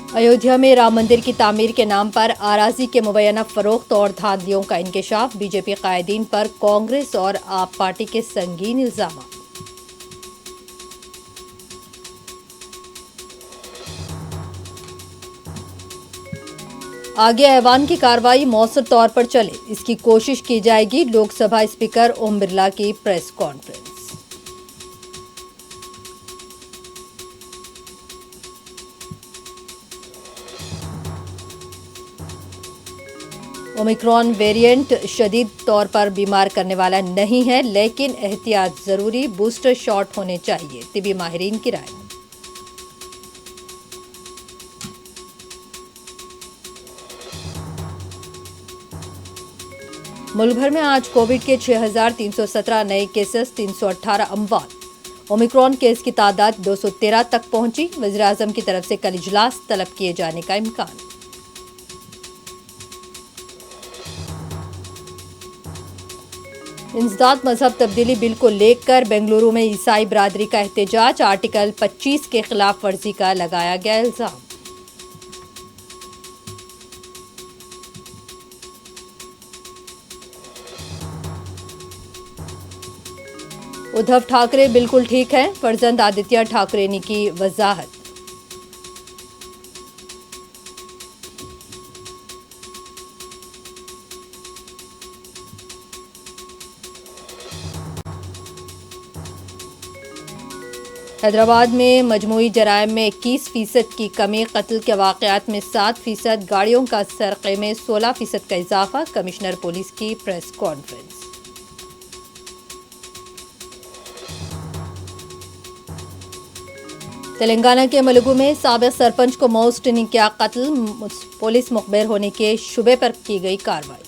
अयोध्या में राम मंदिर की तामीर के नाम पर अराजी के मुबैना फरोख्त और धांधलियों का इंकशाफ। बीजेपी कायदीन पर कांग्रेस और आप पार्टी के संगीन इल्जाम। आगे ऐवान की कार्रवाई मौसर तौर पर चले, इसकी कोशिश की जाएगी। लोकसभा स्पीकर ओम बिरला की प्रेस कॉन्फ्रेंस। ओमिक्रॉन वेरिएंट शदीद तौर पर बीमार करने वाला नहीं है, लेकिन एहतियात जरूरी। बूस्टर शॉट होने चाहिए, तिबी माहिरीन की राय। मुल्क भर में आज कोविड के 6,317 नए केसेस, 318 अमवात। ओमिक्रॉन केस की तादाद 213 तक पहुंची। वज़ीर-ए-आज़म की तरफ से कल इजलास तलब किए जाने का इम्कान। इंसदाद मजहब तब्दीली बिल को लेकर बेंगलुरु में ईसाई बिरादरी का एहतजाज। आर्टिकल 25 के खिलाफ वर्जी का लगाया गया इल्जाम। उद्धव ठाकरे बिल्कुल ठीक है, फर्जंद आदित्य ठाकरे ने की वजाहत। हैदराबाद में मजमूई जराइम में 21% की कमी। कत्ल के वाकयात में 7%। गाड़ियों का सरक़े में 16% का इजाफा। कमिश्नर पुलिस की प्रेस कॉन्फ्रेंस। तेलंगाना के मुलुगु में साबिक़ सरपंच को मौत ने किया कत्ल। पुलिस मुखबिर होने के शुबे पर की गई कार्रवाई।